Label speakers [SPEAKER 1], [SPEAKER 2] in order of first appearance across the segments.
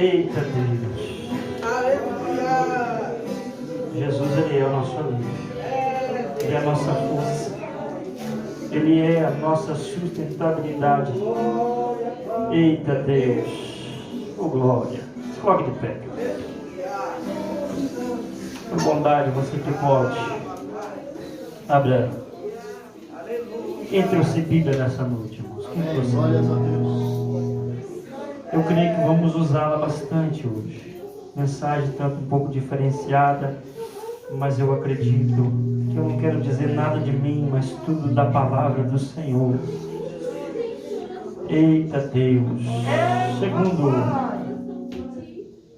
[SPEAKER 1] Eita Deus.
[SPEAKER 2] Aleluia.
[SPEAKER 1] Jesus, Ele é o nosso alívio. Ele é a nossa força. Ele é a nossa sustentabilidade. Eita Deus. Oh glória. Se coloque de pé. Por bondade, você que pode. Abra. Quem trouxe Bíblia nessa noite, irmãos? Quem trouxe?
[SPEAKER 3] Glórias a Deus.
[SPEAKER 1] Eu creio que vamos usá-la bastante hoje. Mensagem tanto um pouco diferenciada, mas eu acredito que eu não quero dizer nada de mim, mas tudo da palavra do Senhor. Eita Deus.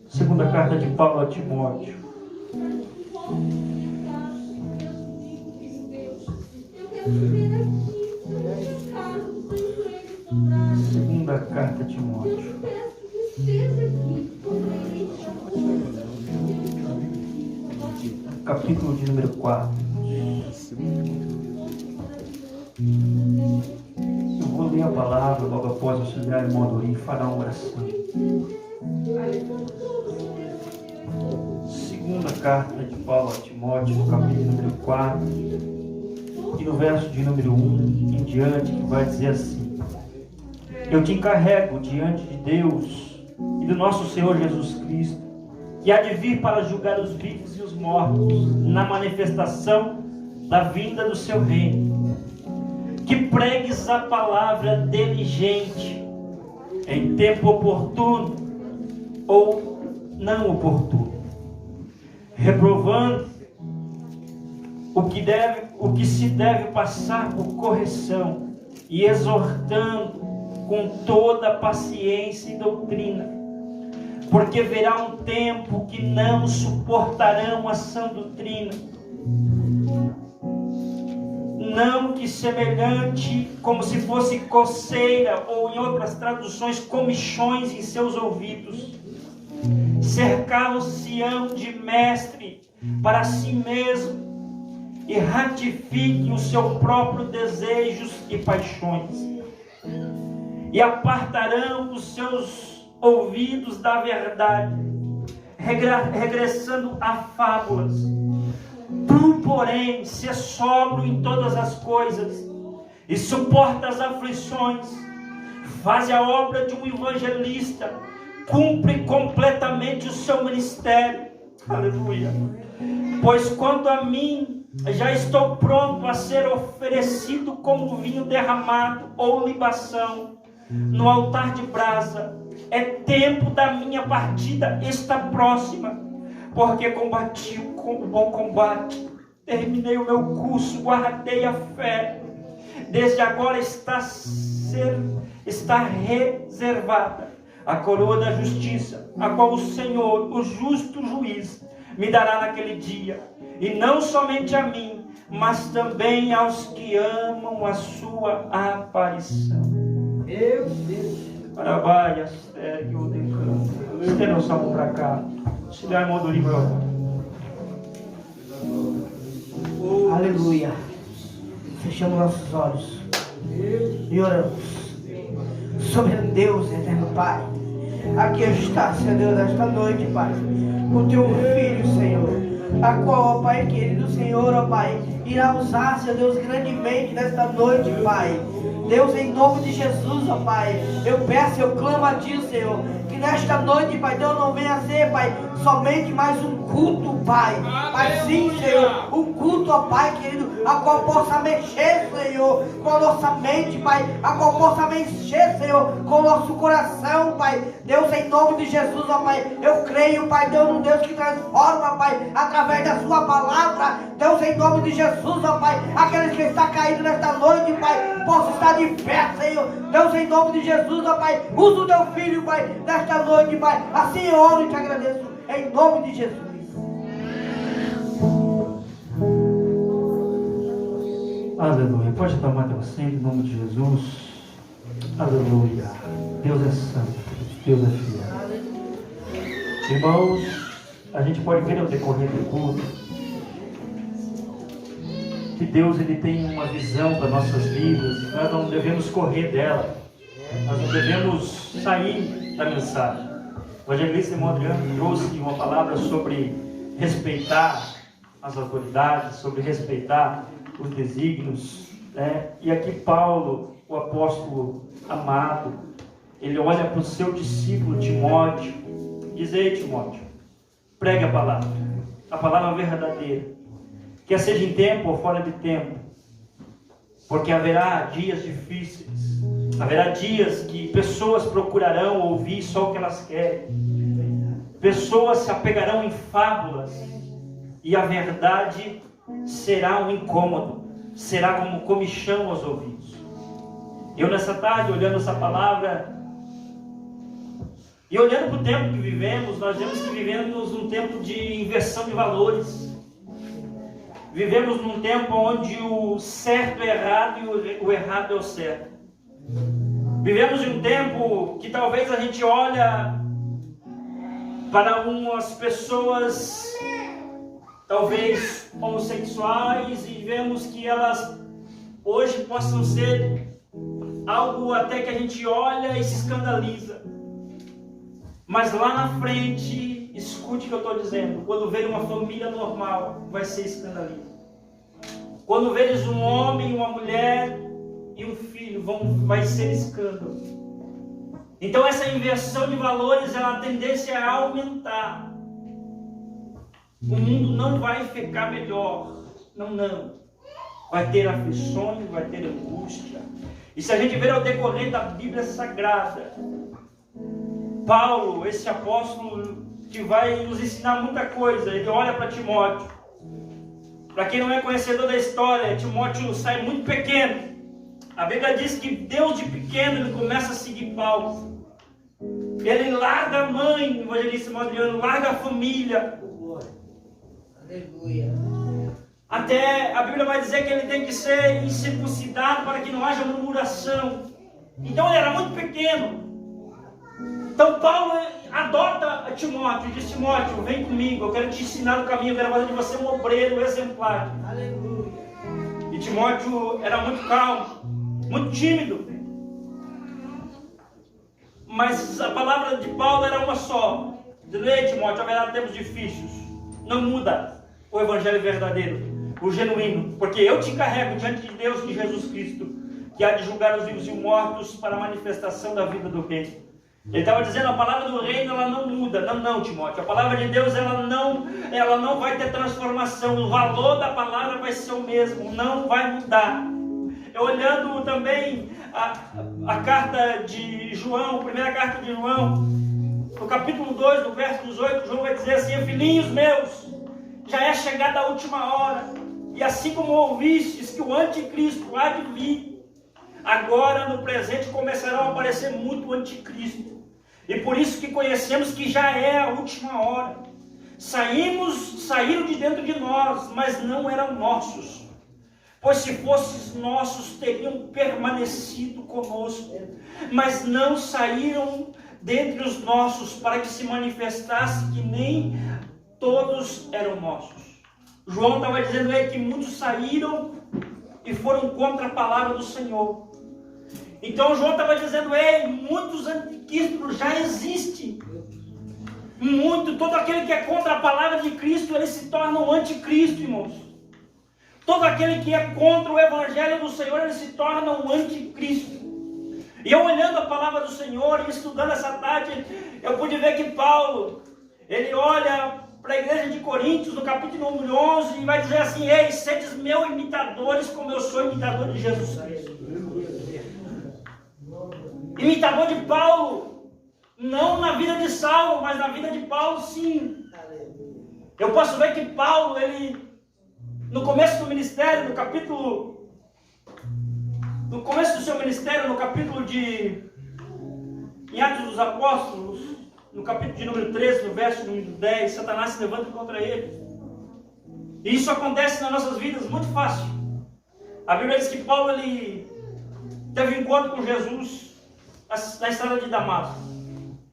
[SPEAKER 1] Segunda carta de Paulo a Timóteo. Segunda carta a Timóteo. Capítulo de número 4. Eu vou ler a palavra logo após o auxiliar irmão Adorim fará uma oração. Segunda carta de Paulo a Timóteo, no capítulo número 4, e no verso de número 1 em diante, que vai dizer assim: eu te encarrego diante de Deus e do nosso Senhor Jesus Cristo, que há de vir para julgar os vivos e os mortos na manifestação da vinda do seu reino, que pregues a palavra diligente, em tempo oportuno ou não oportuno, reprovando o que se deve passar por correção e exortando com toda paciência e doutrina, porque virá um tempo que não suportarão a sã doutrina, não que semelhante, como se fosse coceira, ou em outras traduções, comichões em seus ouvidos, cercá-los-se-ão de mestre para si mesmo, e ratifiquem os seus próprios desejos e paixões, e apartarão os seus ouvidos da verdade, regressando a fábulas. Tu, porém, se sóbrio em todas as coisas, e suporta as aflições, faz a obra de um evangelista, cumpre completamente o seu ministério. Aleluia. Pois quanto a mim, já estou pronto a ser oferecido como vinho derramado ou libação no altar de brasa. É tempo da minha partida, está próxima, porque combati o bom combate, terminei o meu curso, guardei a fé. Desde agora está reservada a coroa da justiça, a qual o Senhor, o justo juiz, me dará naquele dia, e não somente a mim, mas também aos que amam a sua aparição.
[SPEAKER 2] Meu Deus.
[SPEAKER 1] Arabaia, segue o decano. Estenda o salmo para cá. Se a mão do livro.
[SPEAKER 2] Aleluia. Fechamos nossos olhos e oramos. Soberano Deus, eterno Pai, aqui está, Senhor Deus, esta noite, Pai, o teu filho, Senhor, a qual, ó Pai querido, Senhor, ó Pai, irá usar, Senhor Deus, grandemente nesta noite, Pai. Deus, em nome de Jesus, ó Pai, eu peço, eu clamo a Ti, Senhor, que nesta noite, Pai, Deus, não venha ser, Pai, somente mais um culto, Pai, mas sim, Senhor, um culto, ó Pai querido, a qual possa mexer, Senhor, com a nossa mente, Pai, a qual possa mexer, Senhor, com o nosso coração, Pai. Deus, em nome de Jesus, ó Pai, eu creio, Pai, Deus, um Deus que transforma, Pai, através da sua palavra. Deus, em nome de Jesus, ó Pai, aqueles que estão caídos nesta noite, Pai, possam estar de pé, Senhor. Deus, em nome de Jesus, ó Pai, usa o teu filho, Pai, nesta noite, Pai. Assim eu oro e te agradeço, em nome de Jesus.
[SPEAKER 1] Aleluia. Pode tomar teu assento em nome de Jesus. Aleluia. Deus é santo. Deus é fiel. Irmãos, a gente pode ver no decorrer do culto que Deus, ele tem uma visão para nossas vidas. Nós não devemos correr dela. Nós não devemos sair da mensagem. O evangelista irmão Adriano trouxe uma palavra sobre respeitar as autoridades, sobre respeitar os desígnios, né? E aqui Paulo, o apóstolo amado, ele olha para o seu discípulo Timóteo, diz: ei Timóteo, pregue a palavra verdadeira, quer seja em tempo ou fora de tempo, porque haverá dias difíceis, haverá dias que pessoas procurarão ouvir só o que elas querem, pessoas se apegarão em fábulas, e a verdade será um incômodo, será como comichão aos ouvidos. Eu nessa tarde, olhando essa palavra, e olhando para o tempo que vivemos, nós vemos que vivemos num tempo de inversão de valores. Vivemos num tempo onde o certo é errado e o errado é o certo. Vivemos em um tempo que talvez a gente olha para umas pessoas, talvez homossexuais, e vemos que elas hoje possam ser algo até que a gente olha e se escandaliza. Mas lá na frente, escute o que eu estou dizendo, quando ver uma família normal, vai ser escandalismo. Quando veres um homem, uma mulher e um filho, vai ser escândalo. Então essa inversão de valores, ela a tendência é a aumentar. O mundo não vai ficar melhor, não. Vai ter aflições, vai ter angústia. E se a gente ver ao decorrer da Bíblia Sagrada, Paulo, esse apóstolo que vai nos ensinar muita coisa, ele olha para Timóteo. Para quem não é conhecedor da história, Timóteo sai muito pequeno. A Bíblia diz que Deus de pequeno ele começa a seguir Paulo. Ele larga a mãe, o evangelista Adriano, larga a família.
[SPEAKER 2] Aleluia.
[SPEAKER 1] Até a Bíblia vai dizer que ele tem que ser incircuncidado para que não haja murmuração. Então ele era muito pequeno. Então Paulo adota Timóteo e diz: Timóteo, vem comigo, eu quero te ensinar o caminho, eu quero fazer de você um obreiro exemplar.
[SPEAKER 2] Aleluia.
[SPEAKER 1] E Timóteo era muito calmo, muito tímido. Mas a palavra de Paulo era uma só: ei Timóteo, haverá tempos difíceis. Não muda o evangelho verdadeiro, o genuíno, porque eu te encarrego diante de Deus, de Jesus Cristo, que há de julgar os vivos e os mortos para a manifestação da vida do reino. Ele estava dizendo: a palavra do reino ela não muda. Não, Timóteo, a palavra de Deus ela não vai ter transformação. O valor da palavra vai ser o mesmo, não vai mudar. Eu olhando também a carta de João, a primeira carta de João, no capítulo 2, no verso 18, João vai dizer assim: filhinhos meus, já é chegada a última hora, e assim como ouvistes que o anticristo há de vir, agora no presente começarão a aparecer muito anticristo. E por isso que conhecemos que já é a última hora. Saíram de dentro de nós, mas não eram nossos. Pois se fossem nossos, teriam permanecido conosco. Mas não saíram dentre os nossos, para que se manifestasse que nem todos eram nossos. João estava dizendo aí que muitos saíram e foram contra a palavra do Senhor. Então João estava dizendo: muitos anticristos já existem. Todo aquele que é contra a palavra de Cristo, ele se torna um anticristo, irmãos. Todo aquele que é contra o evangelho do Senhor, ele se torna um anticristo. E eu olhando a palavra do Senhor e estudando essa tarde, eu pude ver que Paulo, ele olha para a igreja de Coríntios, no capítulo número 11, e vai dizer assim: ei, sedes meus imitadores, como eu sou imitador de Jesus Cristo. Imitador de Paulo, não na vida de Saulo, mas na vida de Paulo sim. Eu posso ver que Paulo, ele, no começo do ministério, no começo do seu ministério, no capítulo em Atos dos Apóstolos, no capítulo de número 13, no verso número 10, Satanás se levanta contra ele. E isso acontece nas nossas vidas muito fácil. A Bíblia diz que Paulo, ele teve um encontro com Jesus na estrada de Damasco.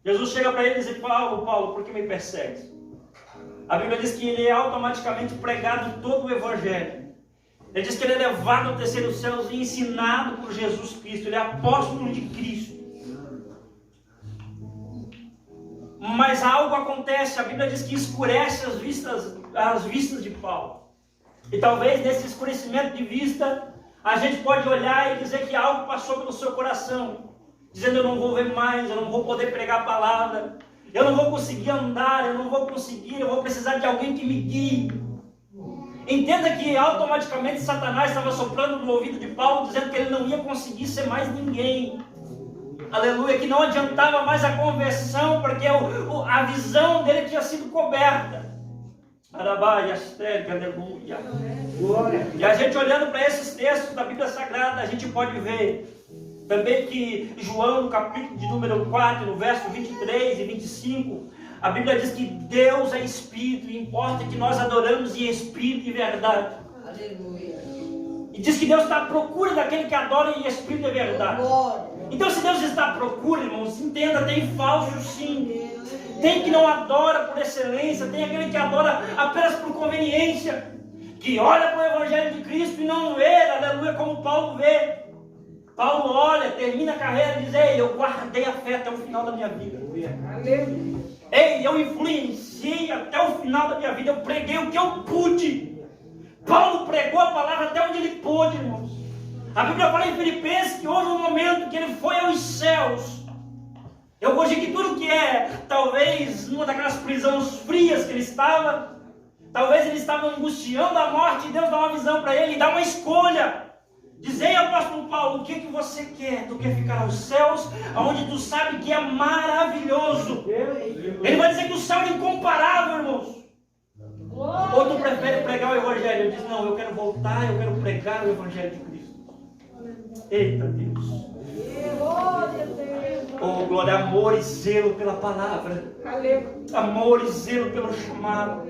[SPEAKER 1] Jesus chega para ele e diz: Paulo, por que me persegues? A Bíblia diz que ele é automaticamente pregado todo o evangelho. Ele diz que ele é levado ao terceiro céu e ensinado por Jesus Cristo. Ele é apóstolo de Cristo. Mas algo acontece, a Bíblia diz que escurece as vistas de Paulo. E talvez nesse escurecimento de vista, a gente pode olhar e dizer que algo passou pelo seu coração, dizendo: eu não vou ver mais, eu não vou poder pregar a palavra, eu não vou conseguir andar, eu não vou conseguir, eu vou precisar de alguém que me guie. Entenda que automaticamente Satanás estava soprando no ouvido de Paulo, dizendo que ele não ia conseguir ser mais ninguém. Aleluia, que não adiantava mais a conversão, porque a visão dele tinha sido coberta. Aleluia. E a gente olhando para esses textos da Bíblia Sagrada, a gente pode ver também que João, no capítulo de número 4, no verso 23 e 25, a Bíblia diz que Deus é Espírito, e importa que nós adoramos em Espírito e verdade.
[SPEAKER 3] Aleluia.
[SPEAKER 1] E diz que Deus está à procura daquele que adora em Espírito e verdade. Então, se Deus está à procura, irmãos, entenda, tem falso sim. Tem que não adora por excelência, tem aquele que adora apenas por conveniência, que olha para o Evangelho de Cristo e não vê, aleluia, como Paulo vê. Paulo olha, termina a carreira e diz: ei, eu guardei a fé até o final da minha vida.
[SPEAKER 3] Aleluia.
[SPEAKER 1] Ei, eu influenciei até o final da minha vida, eu preguei o que eu pude. Paulo pregou a palavra até onde ele pôde, irmãos. A Bíblia fala em Filipenses que houve um momento que ele foi aos céus. Eu hoje que tudo que é, talvez, numa daquelas prisões frias que ele estava, talvez ele estava angustiando a morte, e Deus dá uma visão para ele, e dá uma escolha. Diz: ei, apóstolo Paulo, o que você quer? Tu quer ficar aos céus, onde tu sabe que é maravilhoso? Ele vai dizer que o céu é incomparável, irmãos. Ou tu prefere pregar o Evangelho? Ele diz: não, eu quero voltar, eu quero pregar o Evangelho de Cristo. Eita Deus. Oh, glória, amor e zelo pela palavra. Amor e zelo pelo chamado.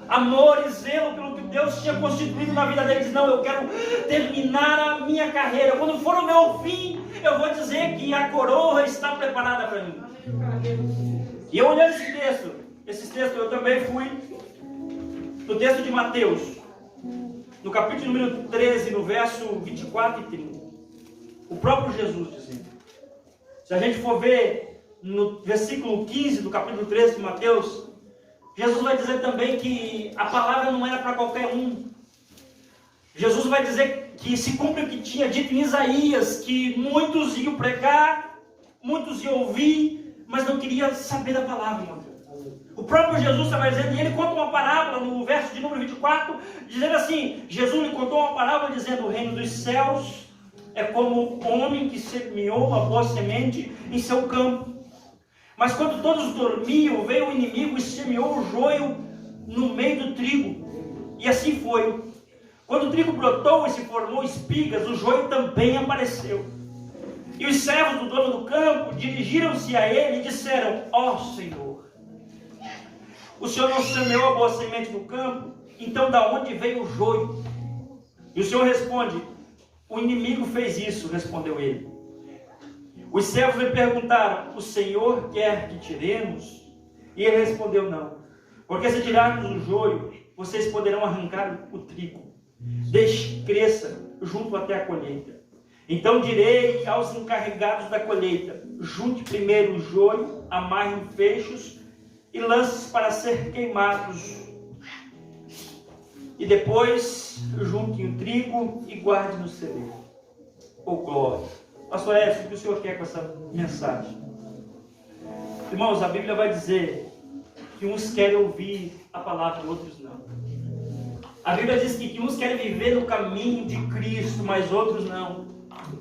[SPEAKER 1] Amor e zelo pelo que Deus tinha constituído na vida deles. Não, eu quero terminar a minha carreira. Quando for o meu fim, eu vou dizer que a coroa está preparada para mim. E eu olhando esses textos, eu também fui no texto de Mateus, no capítulo número 13, no verso 24 e 30. O próprio Jesus dizendo. Se a gente for ver no versículo 15 do capítulo 13 de Mateus, Jesus vai dizer também que a palavra não era para qualquer um. Jesus vai dizer que se cumpre o que tinha dito em Isaías, que muitos iam pregar, muitos iam ouvir, mas não queriam saber da palavra, irmão. O próprio Jesus estava dizendo, e ele conta uma parábola no verso de número 24, dizendo assim: Jesus lhe contou uma parábola dizendo: o reino dos céus é como um homem que semeou uma boa semente em seu campo. Mas quando todos dormiam, veio o inimigo e semeou o joio no meio do trigo. E assim foi. Quando o trigo brotou e se formou espigas, o joio também apareceu. E os servos do dono do campo dirigiram-se a ele e disseram: ó Senhor, o Senhor não semeou a boa semente no campo? Então da onde veio o joio? E o Senhor responde: o inimigo fez isso, respondeu ele. Os servos lhe perguntaram: o Senhor quer que tiremos? E ele respondeu: não, porque se tirarmos o joio, vocês poderão arrancar o trigo. Deixe que cresça junto até a colheita. Então direi aos encarregados da colheita: junte primeiro o joio, amarre em feixes e lance para ser queimados. E depois junte o trigo e guarde no celeiro. Oh glória! Pastor Edson, o que o Senhor quer com essa mensagem? Irmãos, a Bíblia vai dizer que uns querem ouvir a palavra, outros não. A Bíblia diz que uns querem viver no caminho de Cristo, mas outros não.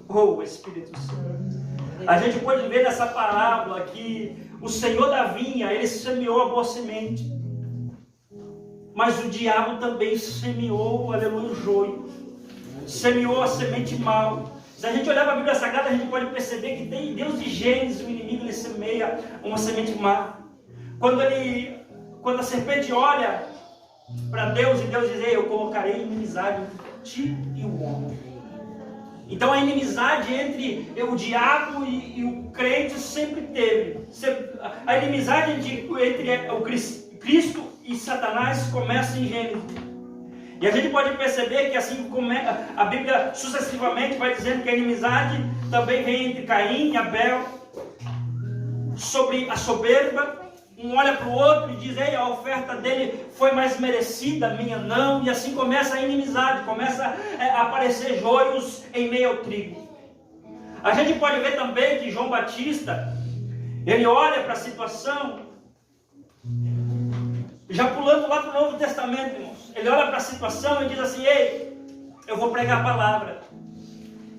[SPEAKER 1] Oh, Espírito Santo. A gente pode ver nessa parábola que o Senhor da vinha, ele semeou a boa semente. Mas o diabo também semeou, aleluia, o joio. Semeou a semente mal. Se a gente olhar para a Bíblia Sagrada, a gente pode perceber que tem Deus de Gênesis, o inimigo ele semeia uma semente má. Quando a serpente olha para Deus e Deus diz: eu colocarei inimizade entre ti e o homem. Então a inimizade entre o diabo e o crente sempre teve. A inimizade entre o Cristo e Satanás começa em Gênesis. E a gente pode perceber que assim como a Bíblia sucessivamente vai dizendo que a inimizade também vem entre Caim e Abel. sobre a soberba. Um olha para o outro e diz: ei, a oferta dele foi mais merecida, a minha não. E assim começa a inimizade, começa a aparecer joios em meio ao trigo. A gente pode ver também que João Batista, ele olha para a situação, já pulando lá para o Novo Testamento, irmãos. Ele olha para a situação e diz assim: ei, eu vou pregar a palavra.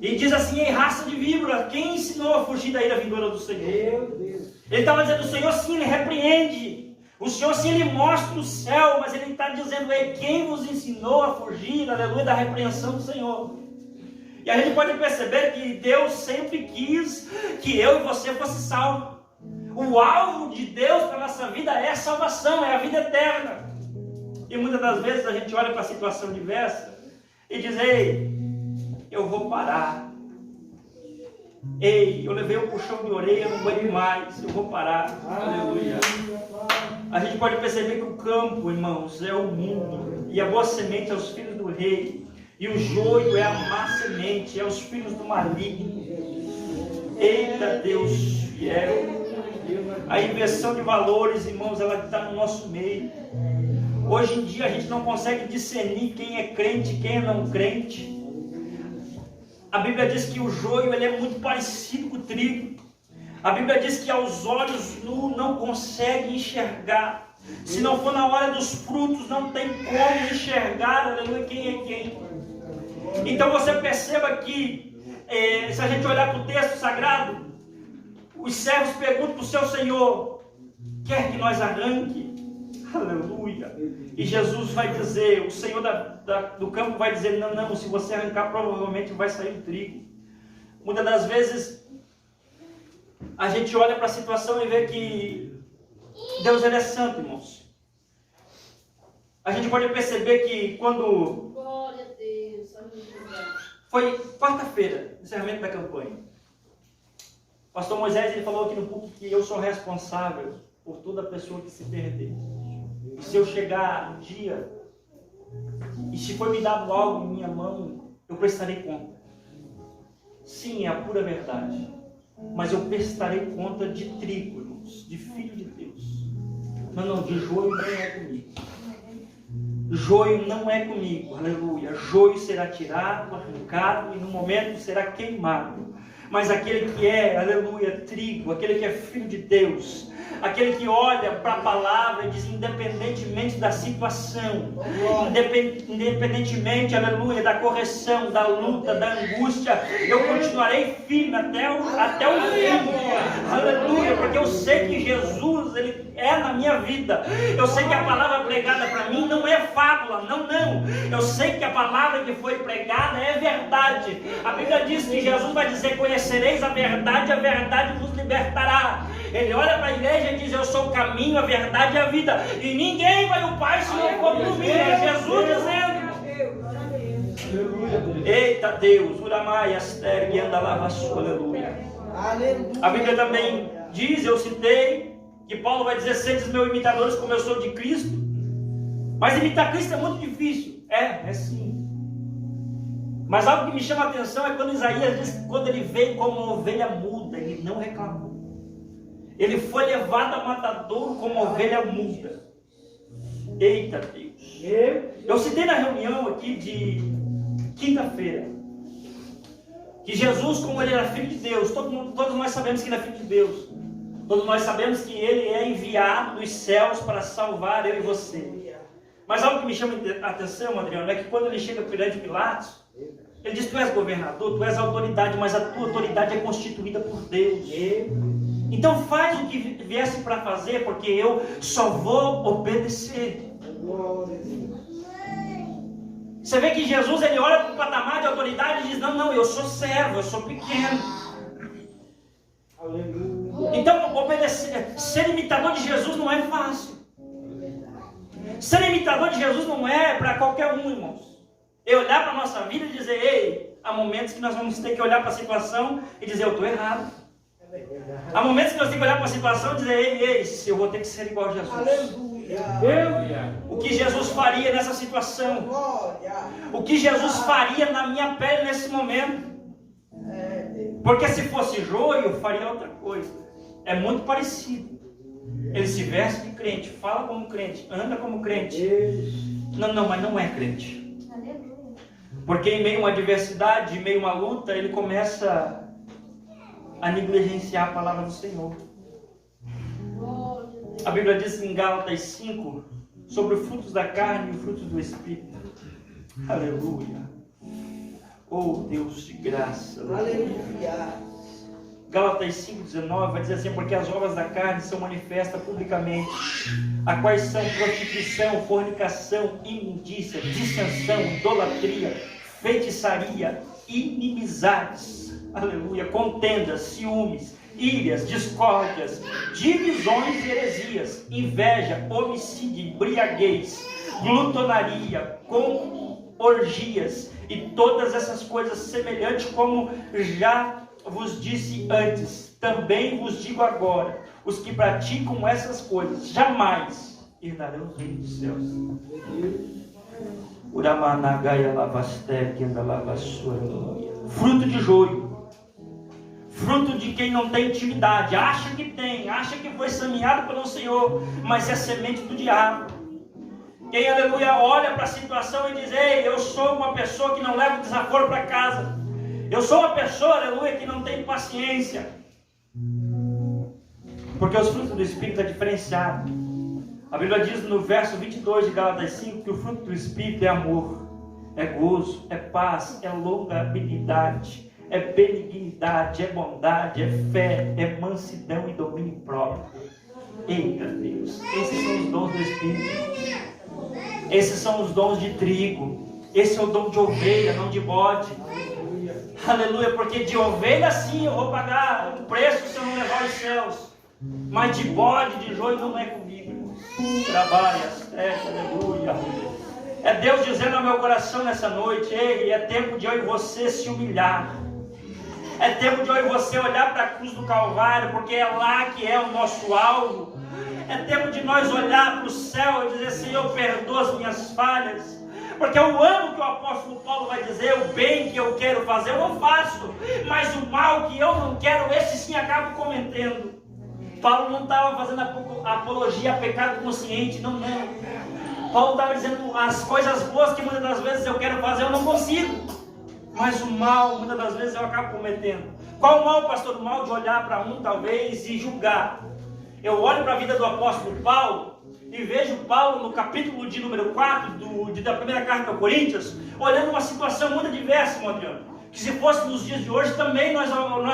[SPEAKER 1] E diz assim: ei, raça de víbora, quem ensinou a fugir da ira vindoura do Senhor?
[SPEAKER 3] Meu Deus.
[SPEAKER 1] Ele estava dizendo: o Senhor sim, ele repreende. O Senhor sim, ele mostra o céu. Mas ele está dizendo: ei, quem vos ensinou a fugir, aleluia, da repreensão do Senhor? E a gente pode perceber que Deus sempre quis que eu e você fosse salvos. O alvo de Deus para a nossa vida é a salvação, é a vida eterna. E muitas das vezes a gente olha para a situação diversa e diz: ei, eu vou parar. Ei, eu levei um puxão de orelha, não aguento mais, eu vou parar. Aleluia. A gente pode perceber que o campo, irmãos, é o mundo, e a boa semente é os filhos do rei, e o joio é a má semente, é os filhos do maligno. Eita Deus fiel. A inversão de valores, irmãos, ela está no nosso meio. Hoje em dia a gente não consegue discernir quem é crente e quem é não crente. A Bíblia diz que o joio ele é muito parecido com o trigo. A Bíblia diz que aos olhos nu não consegue enxergar. Se não for na hora dos frutos, não tem como enxergar, aleluia, quem é quem. Então você perceba que, se a gente olhar para o texto sagrado, os servos perguntam para o seu Senhor: quer que nós arranque? Aleluia. E Jesus vai dizer, o Senhor do campo vai dizer: não, não, se você arrancar provavelmente vai sair o trigo. Muitas das vezes a gente olha para a situação e vê que Deus ele é santo, irmãos. A gente pode perceber que quando
[SPEAKER 3] Glória a Deus, aleluia.
[SPEAKER 1] foi quarta-feira, encerramento da campanha, o pastor Moisés ele falou aqui no púlpito que eu sou responsável por toda pessoa que se perder. E se eu chegar um dia, e se for me dado algo em minha mão, eu prestarei conta. Sim, é a pura verdade. Mas eu prestarei conta de trigo, irmãos, de filho de Deus. Não, de joio não é comigo. Joio não é comigo, aleluia. Joio será tirado, arrancado e no momento será queimado. Mas aquele que é, aleluia, trigo, aquele que é filho de Deus, aquele que olha para a palavra e diz: independentemente da situação, independentemente, aleluia, da correção, da luta, da angústia, eu continuarei firme até o fim, aleluia, porque eu sei que Jesus, ele é na minha vida. Eu sei que a palavra pregada para mim não é fábula, não, eu sei que a palavra que foi pregada é verdade. A Bíblia diz que Jesus vai dizer: conhecereis a verdade vos libertará. Ele olha para a igreja e diz: eu sou o caminho, a verdade e a vida, e ninguém vai ao Pai se não for por mim. É Jesus dizendo. Eita Deus, Uramai, Aster, Guiandalavaçu, aleluia. A Bíblia também diz, eu citei, que Paulo vai dizer: sedes meus imitadores como eu sou de Cristo. Mas imitar Cristo é muito difícil. É sim. Mas algo que me chama a atenção é quando Isaías diz que quando ele veio como uma ovelha muda, ele não reclamou. Ele foi levado a matadouro como ovelha muda. Eita Deus. Eu citei na reunião aqui de quinta-feira que Jesus, como ele era filho de Deus, todos nós sabemos que ele é filho de Deus. Todos nós sabemos que ele é enviado dos céus para salvar eu e você. Mas algo que me chama a atenção, Adriano, é que quando ele chega perante Pilatos, ele diz: tu és governador, tu és autoridade, mas a tua autoridade é constituída por Deus. Então faz o que viesse para fazer, porque eu só vou obedecer. Você vê que Jesus ele olha para o patamar de autoridade e diz: não, eu sou servo, eu sou pequeno. Então obedecer, ser imitador de Jesus não é fácil. Ser imitador de Jesus não é para qualquer um, irmãos. É olhar para a nossa vida e dizer: ei, há momentos que nós vamos ter que olhar para a situação e dizer: eu estou errado. Há momentos que nós temos que olhar para a situação e dizer: ei, eu vou ter que ser igual a Jesus. O que Jesus faria nessa situação? O que Jesus faria na minha pele nesse momento? Porque se fosse joio, eu faria outra coisa. é muito parecido. Ele se veste de crente, fala como crente, anda como crente. Não, mas não é crente. Porque em meio a uma adversidade, em meio a uma luta, ele começa a negligenciar a palavra do Senhor. A Bíblia diz em Gálatas 5 sobre os frutos da carne e os frutos do Espírito. Aleluia. Oh Deus de graça.
[SPEAKER 2] Aleluia.
[SPEAKER 1] Gálatas 5,19 vai dizer assim: porque as obras da carne são manifestas publicamente, a quais são prostituição, fornicação, imundícia, dissensão, idolatria, feitiçaria, inimizades, aleluia, contendas, ciúmes, írias, discórdias, divisões e heresias, inveja, homicídio, embriaguez, glutonaria, com orgias e todas essas coisas semelhantes, como já vos disse antes, também vos digo agora: os que praticam essas coisas jamais herdarão o reino dos céus. Fruto de joio, fruto de quem não tem intimidade, acha que tem, acha que foi semeado pelo Senhor, mas é semente do diabo. Quem, aleluia, olha para a situação e diz: ei, eu sou uma pessoa que não leva desaforo para casa. Eu sou uma pessoa, aleluia, que não tem paciência. Porque os frutos do Espírito é diferenciado. A Bíblia diz no verso 22 de Gálatas 5 que o fruto do Espírito é amor, é gozo, é paz, é longanimidade, é benignidade, é bondade, é fé, é mansidão e domínio próprio. Eita Deus, esses são os dons do Espírito. Esses são os dons de trigo. Esse é o dom de ovelha, não de bode. Aleluia, porque de ovelha sim eu vou pagar um preço se eu não levar aos céus. Mas de bode, de joio não é comigo. Trabalha, aleluia. É Deus dizendo ao meu coração nessa noite: ei, é tempo de eu e você se humilhar. É tempo de eu e você olhar para a cruz do Calvário, porque é lá que é o nosso alvo. É tempo de nós olhar para o céu e dizer: Senhor, perdoa as minhas falhas. Porque eu amo que o apóstolo Paulo vai dizer: o bem que eu quero fazer eu não faço, mas o mal que eu não quero, esse sim acabo cometendo. Paulo não estava fazendo apologia a pecado consciente, não. Paulo estava dizendo: as coisas boas que muitas das vezes eu quero fazer eu não consigo, mas o mal muitas das vezes eu acabo cometendo. Qual o mal, pastor? O mal de olhar para um talvez e julgar. Eu olho para a vida do apóstolo Paulo e vejo Paulo no capítulo de número 4 da primeira carta aos Coríntios, olhando uma situação muito diversa, meu Adriano, que se fosse nos dias de hoje também nós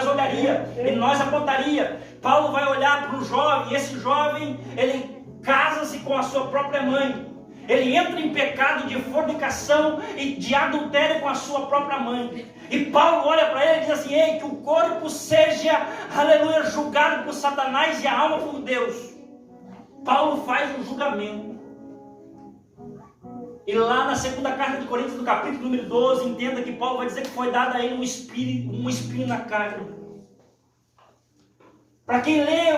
[SPEAKER 1] olharia e nós apontaria. Paulo vai olhar para o jovem, e esse jovem, ele casa-se com a sua própria mãe, ele entra em pecado de fornicação e de adultério com a sua própria mãe, e Paulo olha para ele e diz assim: ei, que o corpo seja, aleluia, julgado por Satanás e a alma por Deus. Paulo faz um julgamento. E lá na segunda carta de Coríntios, no capítulo número 12, entenda que Paulo vai dizer que foi dado a ele um espinho na carne. Para quem lê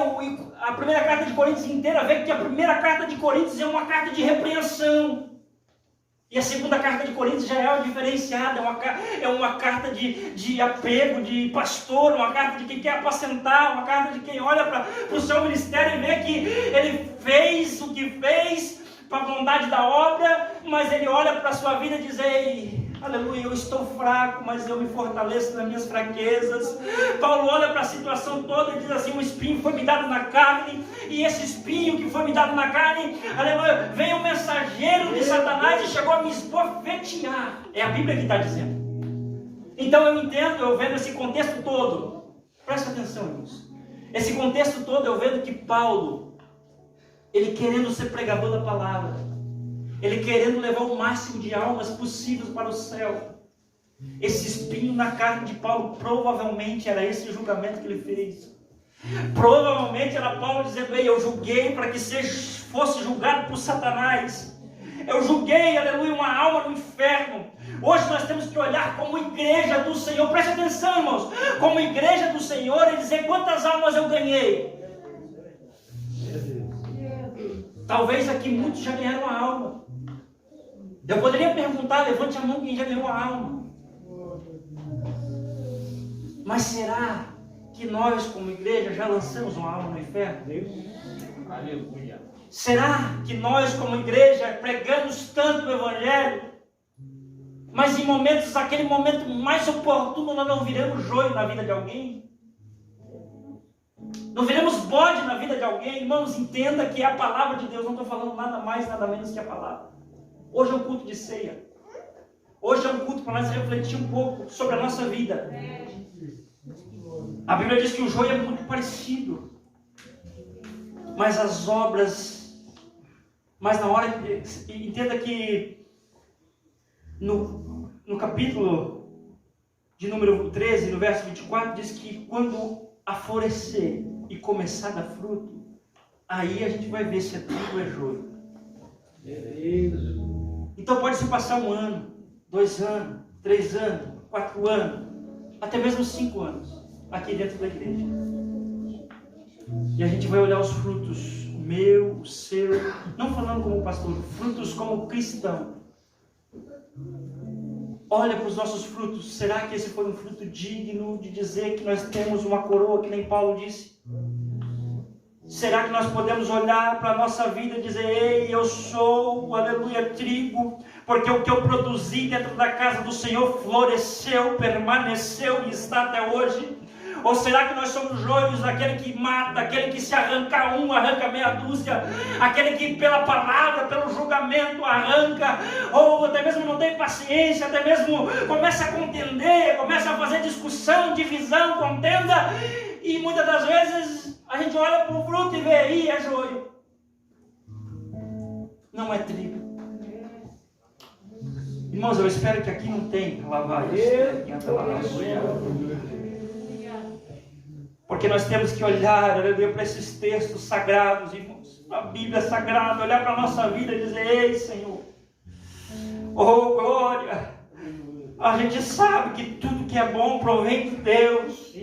[SPEAKER 1] a primeira carta de Coríntios inteira, vê que a primeira carta de Coríntios é uma carta de repreensão. E a segunda carta de Coríntios já é diferenciada, é uma carta de apego, de pastor, uma carta de quem quer apacentar, uma carta de quem olha para o seu ministério e vê que ele fez o que fez para a bondade da obra, mas ele olha para a sua vida e diz: ei, aleluia, eu estou fraco, mas eu me fortaleço nas minhas fraquezas. Paulo olha para a situação toda e diz assim: um espinho foi me dado na carne, e esse espinho que foi me dado na carne, aleluia, veio um mensageiro de Satanás e chegou a me esbofetear. É a Bíblia que está dizendo. Então eu entendo, eu vendo esse contexto todo, presta atenção nisso, esse contexto todo eu vendo que Paulo, ele querendo ser pregador da palavra, ele querendo levar o máximo de almas possíveis para o céu, esse espinho na carne de Paulo provavelmente era esse julgamento que ele fez. Provavelmente era Paulo dizendo: ei, eu julguei para que fosse julgado por Satanás. Eu julguei, aleluia, uma alma no inferno. Hoje nós temos que olhar como igreja do Senhor. Preste atenção, irmãos. Como igreja do Senhor e dizer: quantas almas eu ganhei. Talvez aqui muitos já ganharam a alma. Eu poderia perguntar: levante a mão quem já ganhou a alma. Mas será que nós, como igreja, já lançamos uma alma no inferno?
[SPEAKER 3] Aleluia.
[SPEAKER 1] Será que nós, como igreja, pregamos tanto o Evangelho, mas em momentos, aquele momento mais oportuno, nós não viramos joio na vida de alguém? Não viramos bode na vida de alguém? Irmãos, entenda que é a palavra de Deus, não estou falando nada mais, nada menos que a palavra. Hoje é um culto de ceia. Hoje é um culto para nós refletir um pouco sobre a nossa vida. A Bíblia diz que o joio é muito parecido, mas as obras, mas na hora, entenda que no capítulo de número 13, no verso 24, diz que quando aflorescer e começar a dar fruto, aí a gente vai ver se é trigo ou é joio. Então pode se passar 1 ano, 2 anos, 3 anos, 4 anos, até mesmo 5 anos, aqui dentro da igreja. E a gente vai olhar os frutos, o meu, o seu, não falando como pastor, frutos como cristão. Olha para os nossos frutos, será que esse foi um fruto digno de dizer que nós temos uma coroa, que nem Paulo disse? Será que nós podemos olhar para a nossa vida e dizer, ei, eu sou, aleluia, trigo, porque o que eu produzi dentro da casa do Senhor floresceu, permaneceu e está até hoje? Ou será que nós somos joios, aquele que mata, aquele que se arranca um, arranca meia dúzia, aquele que pela palavra, pelo julgamento arranca, ou até mesmo não tem paciência, até mesmo começa a contender, começa a fazer discussão, divisão, contenda, e muitas das vezes a gente olha para o fruto e vê, aí é joio. Não é trigo. Irmãos, eu espero que aqui não tenha lavagem. Porque nós temos que olhar, aleluia, para esses textos sagrados, irmãos, a Bíblia sagrada, olhar para a nossa vida e dizer, ei, Senhor, oh glória, a gente sabe que tudo que é bom provém de Deus.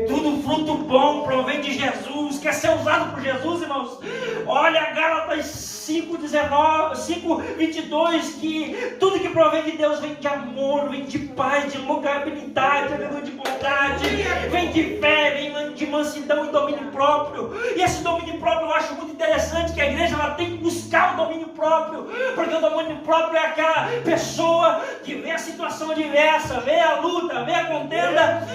[SPEAKER 1] Tudo fruto bom provém de Jesus. Quer ser usado por Jesus, irmãos? Olha Gálatas 5:22, que tudo que provém de Deus vem de amor, vem de paz, de longabilidade, de bondade, vem de fé, vem de mansidão e domínio próprio. E esse domínio próprio eu acho muito interessante, que a igreja ela tem que buscar o domínio próprio, porque o domínio próprio é aquela pessoa que vê a situação adversa, vê a luta, vê a contenda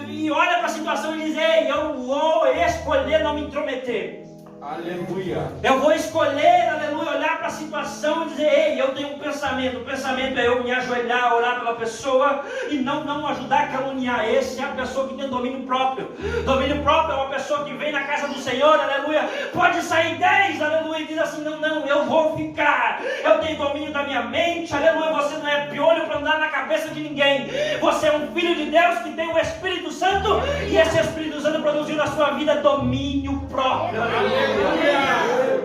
[SPEAKER 1] e olha para a situação e diz, ei, eu vou escolher não me intrometer.
[SPEAKER 3] Aleluia.
[SPEAKER 1] Eu vou escolher, aleluia, olhar para a situação e dizer, ei, eu tenho um pensamento. O pensamento é eu me ajoelhar, orar pela pessoa e não ajudar a caluniar. Esse é a pessoa que tem domínio próprio. Domínio próprio é uma pessoa que vem na casa do Senhor, aleluia, pode sair 10, aleluia, e diz assim, não, eu vou ficar. Eu tenho domínio da minha mente, aleluia, você não é piolho para andar na cabeça de ninguém. Você é um filho de Deus que tem o Espírito Santo e esse Espírito Santo produziu na sua vida domínio próprio. Aleluia.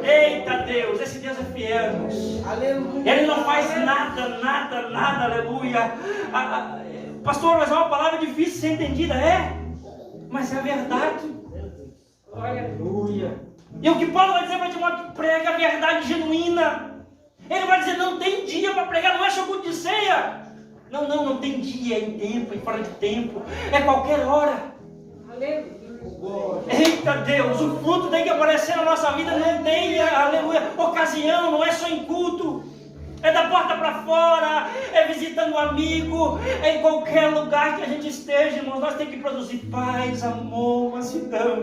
[SPEAKER 1] Eita Deus, esse Deus é fiel, irmãos. Ele não faz nada, aleluia. Pastor, mas é uma palavra difícil de ser entendida, mas é a verdade. Aleluia. E o que Paulo vai dizer para Timóteo? Prega a verdade genuína. Ele vai dizer, não tem dia para pregar, não é só culto de ceia. Não tem dia, é em tempo, é fora de tempo, é qualquer hora. Aleluia. Eita Deus, o fruto tem que aparecer na nossa vida, não tem, aleluia, ocasião, não é só em culto, é da porta para fora, é visitando um amigo, é em qualquer lugar que a gente esteja, irmãos, nós temos que produzir paz, amor, mansidão,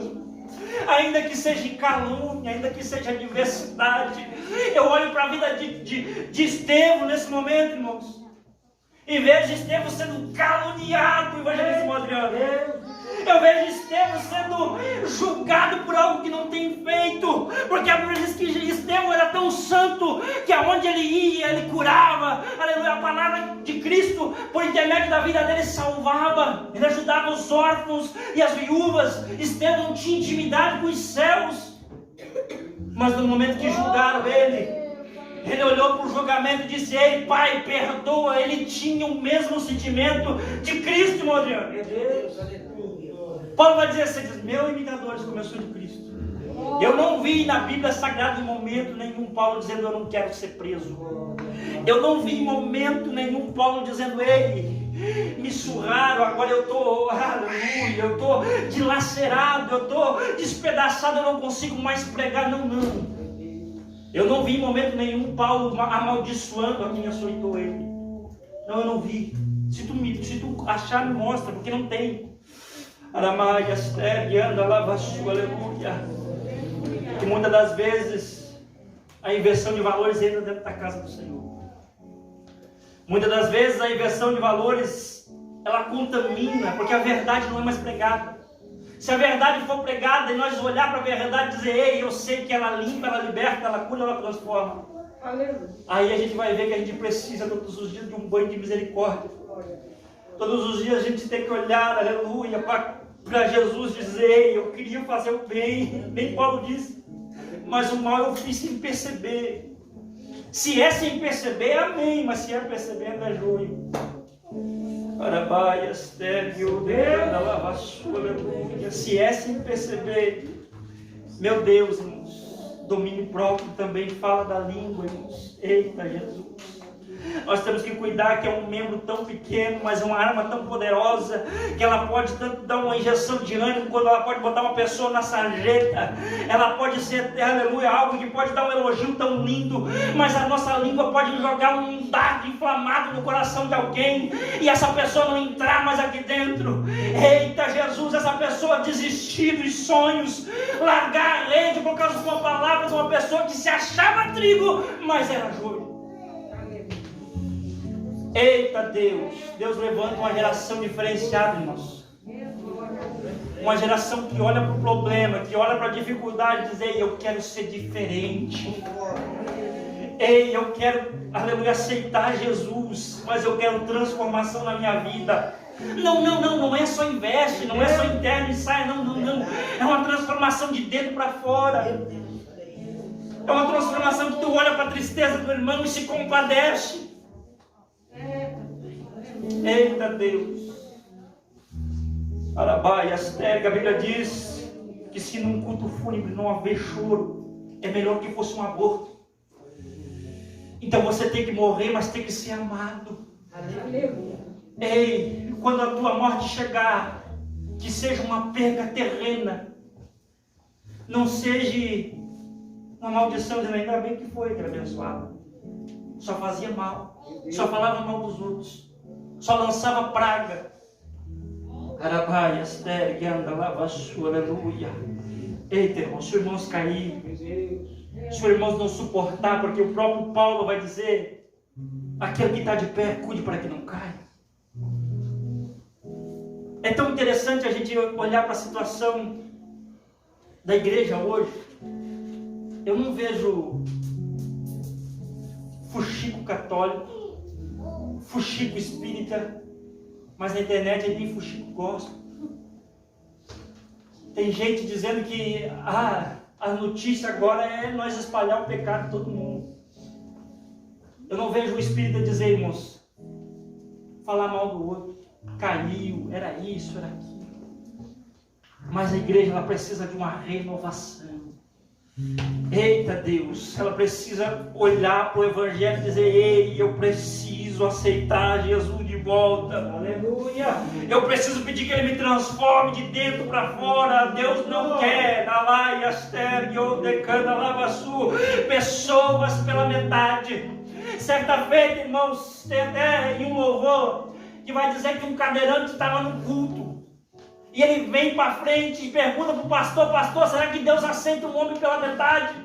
[SPEAKER 1] ainda que seja em calúnia, ainda que seja adversidade. Eu olho para a vida de Estevão nesse momento, irmãos, e vejo Estevão sendo caluniado, evangelismo Adriano. Eu vejo Estevão sendo julgado por algo que não tem feito, porque a Bíblia diz que Estevão era tão santo que aonde ele ia, ele curava, aleluia, a palavra de Cristo, por intermédio da vida dele, salvava, ele ajudava os órfãos e as viúvas. Estevão tinha intimidade com os céus, mas no momento que julgaram ele olhou para o julgamento e disse, ei Pai, perdoa. Ele tinha o mesmo sentimento de Cristo, irmão Adriano. Paulo vai dizer assim, meus imitadores como eu sou de Cristo. Eu não vi na Bíblia Sagrada em momento nenhum Paulo dizendo, eu não quero ser preso. Eu não vi em momento nenhum Paulo dizendo, ei, me surraram, agora eu estou, aleluia, eu estou dilacerado, eu estou despedaçado, eu não consigo mais pregar. Não. Eu não vi em momento nenhum Paulo amaldiçoando a quem açoitou ele. Não, eu não vi. Se tu achar, me mostra, porque não tem. Aramaia, Esther, anda, lava sua, aleluia. E muitas das vezes a inversão de valores entra dentro da casa do Senhor. Muitas das vezes a inversão de valores, ela contamina, porque a verdade não é mais pregada. Se a verdade for pregada e nós olhar para a verdade e dizer, ei, eu sei que ela limpa, ela liberta, ela cura, ela transforma. Aí a gente vai ver que a gente precisa todos os dias de um banho de misericórdia. Todos os dias a gente tem que olhar, aleluia, para Jesus dizer, ei, eu queria fazer o bem, nem Paulo disse, mas o mal eu fiz sem perceber. Se é sem perceber, amém, mas se é percebendo, é joio. Se é sem perceber, meu Deus, irmãos, domínio próprio também fala da língua, irmãos. Eita, Jesus. Nós temos que cuidar que é um membro tão pequeno, mas é uma arma tão poderosa, que ela pode tanto dar uma injeção de ânimo, quando ela pode botar uma pessoa na sarjeta, ela pode ser, aleluia, algo que pode dar um elogio tão lindo, mas a nossa língua pode jogar um dardo inflamado no coração de alguém, e essa pessoa não entrar mais aqui dentro. Eita Jesus, essa pessoa desistir dos sonhos, largar a rede por causa de uma palavra de uma pessoa que se achava trigo, mas era joio. Eita Deus, Deus levanta uma geração diferenciada, irmãos. Uma geração que olha para o problema, que olha para a dificuldade e diz, ei, eu quero ser diferente. Ei, eu quero, aleluia, aceitar Jesus, mas eu quero transformação na minha vida. Não é só investe, não é só interno e sai, não. É uma transformação de dentro para fora. É uma transformação que tu olha para a tristeza do irmão e se compadece. Eita Deus. Arabai, Astérga, a Bíblia diz que se num culto fúnebre não haver choro, é melhor que fosse um aborto. Então você tem que morrer, mas tem que ser amado. Ei, quando a tua morte chegar, que seja uma perda terrena, não seja uma maldição, dizendo, ainda bem que foi, que era abençoado. Só fazia mal, só falava mal dos outros, só lançava praga. Arabai, Esther, Ganda, Lava Sua, aleluia. Eita, irmão, se os irmãos caírem, se os irmãos não suportar, porque o próprio Paulo vai dizer, aquele que está de pé, cuide para que não caia. É tão interessante a gente olhar para a situação da igreja hoje. Eu não vejo fuxico católico, fuxico espírita, mas na internet tem fuxico gospel. Tem gente dizendo que a notícia agora é nós espalhar o pecado de todo mundo. Eu não vejo o espírita dizer, irmãos, falar mal do outro, caiu, era isso, era aquilo. Mas a igreja, ela precisa de uma renovação. Eita Deus, ela precisa olhar para o Evangelho e dizer, ei, eu preciso aceitar Jesus de volta, aleluia. Eu preciso pedir que Ele me transforme de dentro para fora. Deus não quer, pessoas pela metade. Certa feita, irmãos, tem até em um louvor que vai dizer que um cadeirante estava no culto. E ele vem para frente e pergunta para o pastor, pastor, será que Deus aceita um homem pela metade?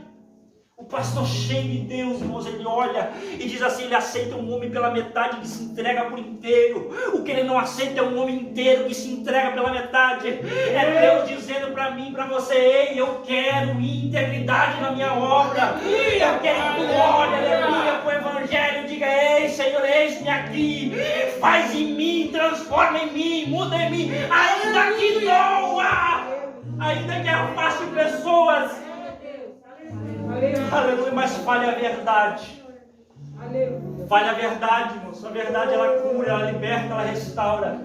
[SPEAKER 1] O pastor cheio de Deus, irmãos, ele olha e diz assim, ele aceita um homem pela metade que se entrega por inteiro. O que ele não aceita é um homem inteiro que se entrega pela metade. É Deus dizendo para mim, para você, ei, eu quero integridade na minha obra. Eu quero que tu olhe, aleluia, para o Evangelho e diga, ei, Senhor, eis-me aqui. Faz em mim, transforma em mim, muda em mim. Ainda que doa, ainda que afaste pessoas. Aleluia, mas fale a verdade. Fale a verdade, irmãos. A verdade ela cura, ela liberta, ela restaura.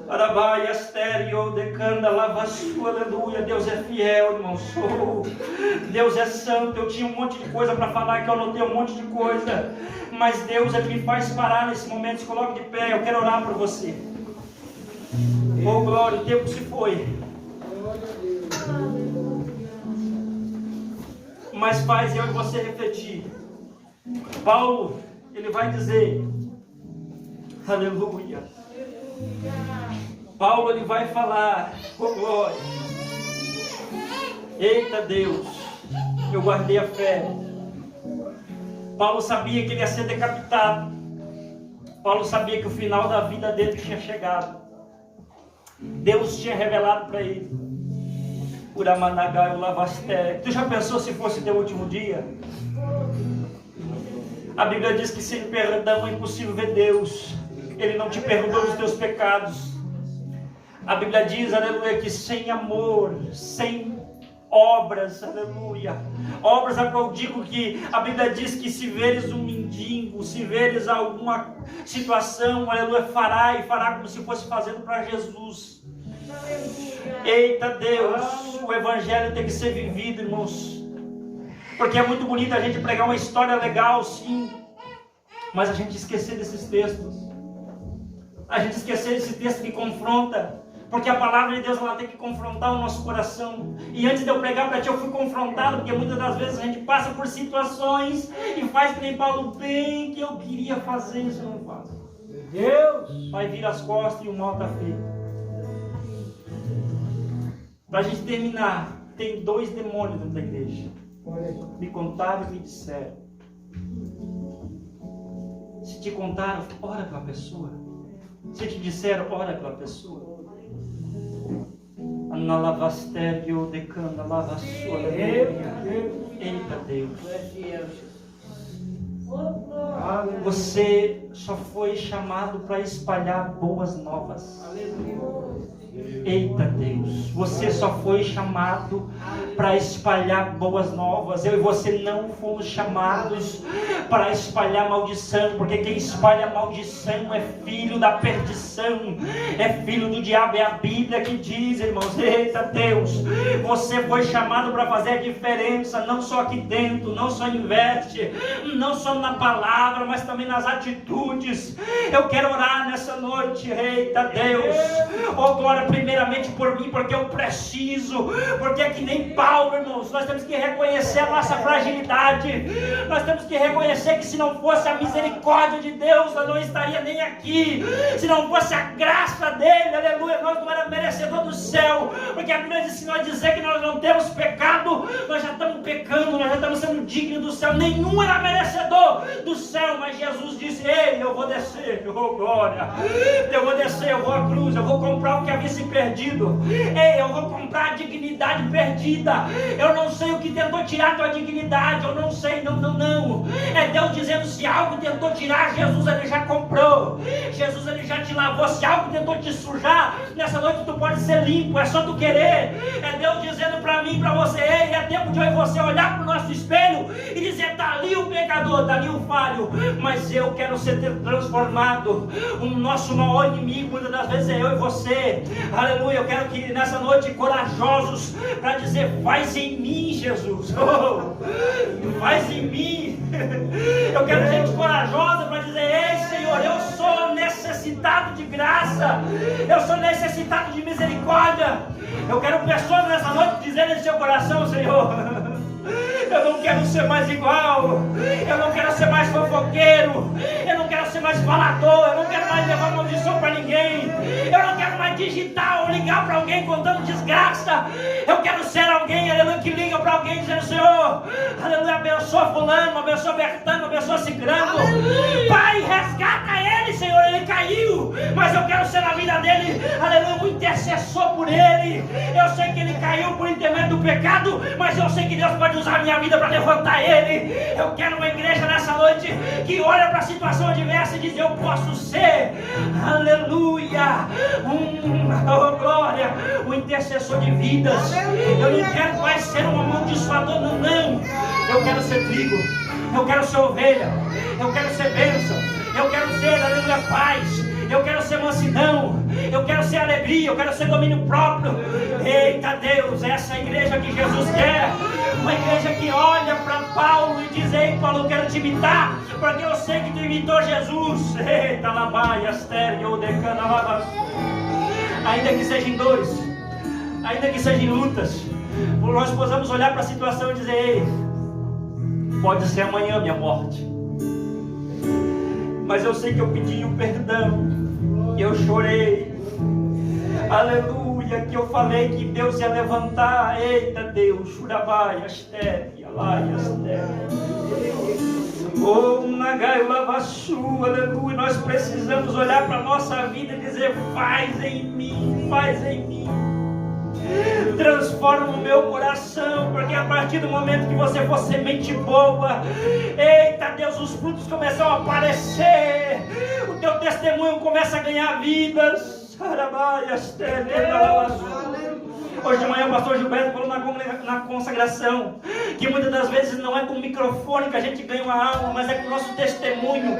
[SPEAKER 1] Arabai, Astério, Decanda, Lavassu, aleluia. Deus é fiel, irmão. Deus é santo. Eu tinha um monte de coisa para falar, que eu anotei um monte de coisa. Mas Deus é que me faz parar nesse momento. Se coloque de pé, eu quero orar por você. Oh, glória, o tempo se foi. Mas faz eu e você refletir. Paulo, ele vai dizer, aleluia. Paulo, ele vai falar, oh glória. Eita Deus, eu guardei a fé. Paulo sabia que ele ia ser decapitado. Paulo sabia que o final da vida dele tinha chegado. Deus tinha revelado para ele. Uramanagai, Lavasté. Tu já pensou se fosse teu último dia? A Bíblia diz que sem perdão é impossível ver Deus. Ele não te perdoa os teus pecados. A Bíblia diz, aleluia, que sem amor, sem obras, aleluia. Obras a qual eu digo que a Bíblia diz que se veres um mendigo, se veres alguma situação, aleluia, fará e fará como se fosse fazendo para Jesus. Eita Deus, o Evangelho tem que ser vivido, irmãos. Porque é muito bonito a gente pregar uma história legal, sim, mas a gente esquecer desses textos. A gente esquecer desse texto que confronta. Porque a palavra de Deus, ela tem que confrontar o nosso coração. E antes de eu pregar para ti, eu fui confrontado, porque muitas das vezes a gente passa por situações e faz que nem Paulo, bem que eu queria fazer, isso eu não faço. Deus vai vir as costas e o mal está feito. Para a gente terminar, tem 2 demônios dentro da igreja. Me contaram e me disseram. Se te contaram, ora pela pessoa. Se te disseram, ora pela pessoa. Na lavastério, decanda, lavassua, eita Deus. Você só foi chamado para espalhar boas novas. Eita Deus, você só foi chamado para espalhar boas novas. Eu e você não fomos chamados para espalhar maldição, porque quem espalha maldição é filho da perdição, é filho do diabo. É a Bíblia que diz, irmãos. Eita Deus, você foi chamado para fazer a diferença, não só aqui dentro, não só em veste, não só na palavra, mas também nas atitudes. Eu quero orar nessa noite. Eita Deus, oh glória, primeiramente por mim, porque eu preciso, porque é que nem Paulo, irmãos, nós temos que reconhecer a nossa fragilidade. Nós temos que reconhecer que se não fosse a misericórdia de Deus, nós não estaria nem aqui. Se não fosse a graça dele, aleluia, nós não éramos merecedor do céu, porque a Bíblia diz que se nós dizer que nós não temos pecado, nós já estamos pecando, nós já estamos sendo dignos do céu. Nenhum era merecedor do céu, mas Jesus disse, ei, eu vou descer, oh glória, eu vou descer, eu vou à cruz, eu vou comprar o que havia se perdido. Ei, eu vou comprar a dignidade perdida. Eu não sei o que tentou tirar a tua dignidade, eu não sei, não. É Deus dizendo, se algo tentou tirar, Jesus ele já comprou. Jesus ele já te lavou. Se algo tentou te sujar, nessa noite tu pode ser limpo, é só tu querer. É Deus dizendo para mim, para você, ei, é tempo de eu e você olhar para o nosso espelho e dizer, está ali o pecador, está ali o falho, mas eu quero ser transformado. O nosso maior inimigo muitas das vezes é eu e você. Aleluia, eu quero que nessa noite corajosos para dizer, faz em mim, Jesus. Faz em mim. Eu quero gente corajosa para dizer, ei Senhor, eu sou necessitado de graça, eu sou necessitado de misericórdia. Eu quero pessoas nessa noite dizendo em seu coração, Senhor, eu não quero ser mais igual, eu não quero ser mais fofoqueiro, eu não quero ser mais falador, eu não quero mais levar maldição para ninguém, eu não quero mais digitar ou ligar para alguém contando desgraça. Eu quero ser alguém, aleluia, que liga para alguém dizendo, Senhor, aleluia, abençoa fulano, abençoa Bertano, abençoa Cicrano. Pai, resgata ele, Senhor, ele caiu, mas eu quero ser na vida dele, aleluia, um intercessor por ele. Eu sei que ele caiu por intermédio do pecado, mas eu sei que Deus pode usar a minha vida para levantar ele. Eu quero uma igreja nessa noite que olha para a situação adversa e diz, eu posso ser, aleluia, oh glória, um intercessor de vidas. Eu não quero mais ser um amaldiçoador, não. Eu quero ser trigo, eu quero ser ovelha, eu quero ser bênção, eu quero ser, aleluia, paz, eu quero ser mansidão, eu quero ser alegria, eu quero ser domínio próprio. Eita Deus, essa é a igreja que Jesus quer. Uma igreja que olha para Paulo e diz: ei Paulo, eu quero te imitar, porque eu sei que tu imitou Jesus. Eita labai, astério, decanalabas. Ainda que seja em dores, ainda que seja em lutas, nós possamos olhar para a situação e dizer: ei, pode ser amanhã minha morte, mas eu sei que eu pedi o perdão, eu chorei, aleluia, que eu falei que Deus ia levantar. Eita Deus, Shurabai, Astéria, Lai, Astéria, oh, Nagai, Lavassu, aleluia. Nós precisamos olhar para a nossa vida e dizer: faz em mim, transforma o meu coração, porque a partir do momento que você for semente boa, eita Deus, os frutos começam a aparecer, o teu testemunho começa a ganhar vidas. Hoje de manhã o pastor Gilberto falou na consagração que muitas das vezes não é com o microfone que a gente ganha uma alma, mas é com o nosso testemunho.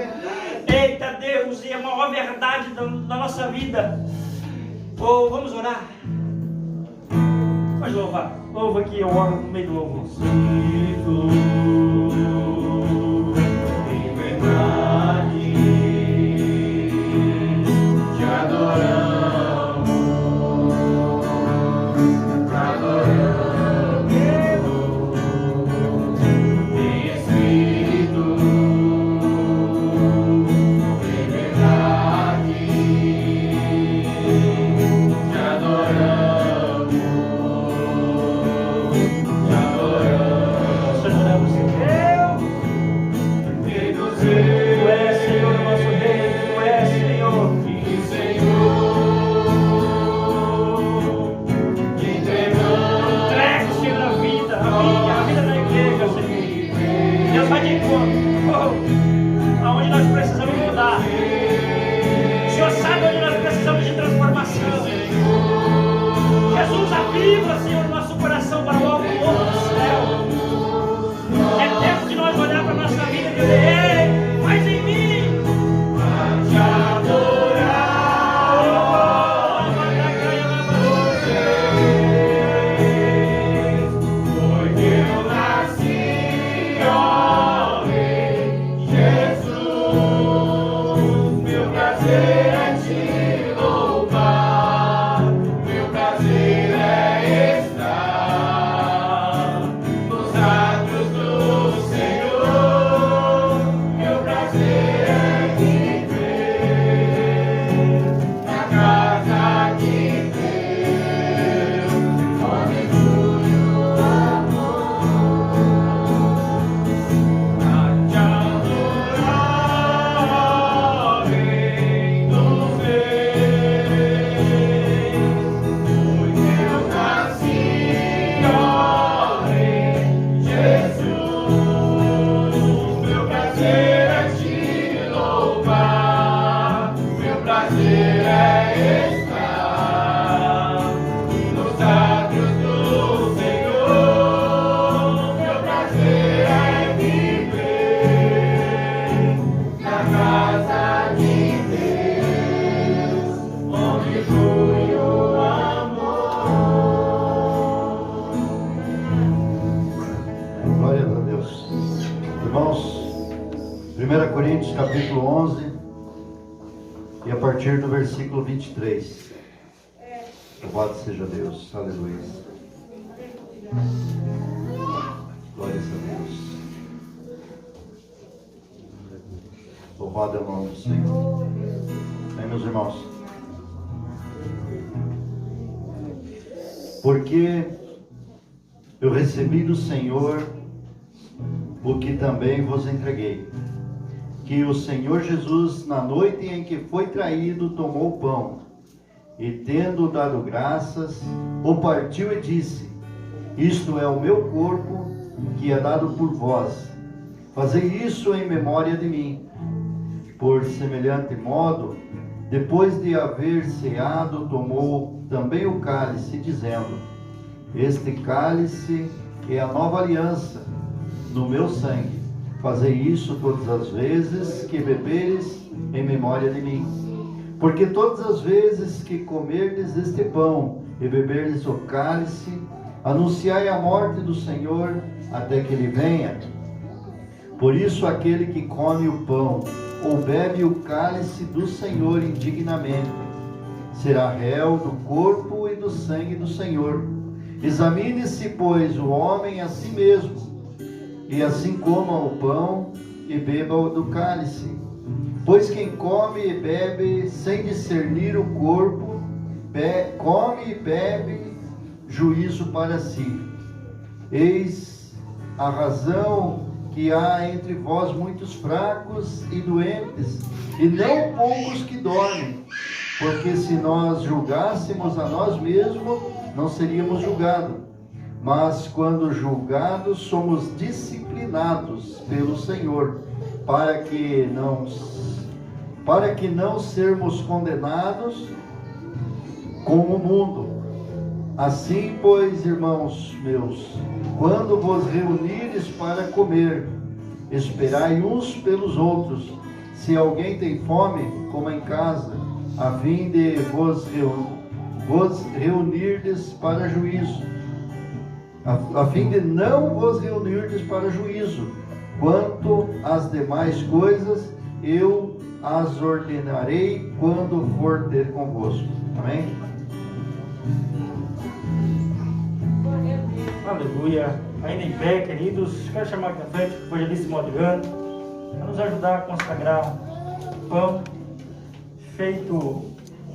[SPEAKER 1] Eita Deus, e é a maior verdade da nossa vida. Oh, vamos orar. Pode louvar. Louva aqui, eu oro no meio do louvor. Em verdade, te adoramos. Aonde nós precisamos mudar. O Senhor sabe onde nós precisamos de transformação. Jesus, aviva, Senhor, nosso coração para o alto do céu. É tempo de nós olhar para a nossa vida e dizer: ei, faz em mim te adorar. Porque eu nasci, ó
[SPEAKER 4] capítulo 11 e a partir do versículo 23. Louvado seja Deus, aleluia. Glória a Deus. Louvado é o nome do Senhor. Amém, meus irmãos? Porque eu recebi do Senhor o que também vos entreguei, que o Senhor Jesus, na noite em que foi traído, tomou o pão, e tendo dado graças, o partiu e disse: isto é o meu corpo, que é dado por vós. Fazei isso em memória de mim. Por semelhante modo, depois de haver ceado, tomou também o cálice, dizendo: este cálice é a nova aliança no meu sangue. Fazei isso todas as vezes que beberes em memória de mim. Porque todas as vezes que comerdes este pão e beberdes o cálice, anunciai a morte do Senhor até que Ele venha. Por isso, aquele que come o pão ou bebe o cálice do Senhor indignamente, será réu do corpo e do sangue do Senhor. Examine-se, pois, o homem a si mesmo, e assim coma o pão e beba do cálice. Pois quem come e bebe sem discernir o corpo, come e bebe juízo para si. Eis a razão que há entre vós muitos fracos e doentes, e não poucos que dormem. Porque se nós julgássemos a nós mesmos, não seríamos julgados. Mas quando julgados, somos disciplinados pelo Senhor, para que não sermos condenados com o mundo. Assim, pois, irmãos meus, quando vos reunires para comer, esperai uns pelos outros. Se alguém tem fome, coma em casa, a fim de vos reunirdes para juízo, a fim de não vos reunirdes para juízo. Quanto às demais coisas, eu as ordenarei quando for ter convosco. Amém?
[SPEAKER 1] Aleluia. Ainda em pé, queridos, quero chamar aqui na frente o evangelista Adriano para nos ajudar a consagrar o pão feito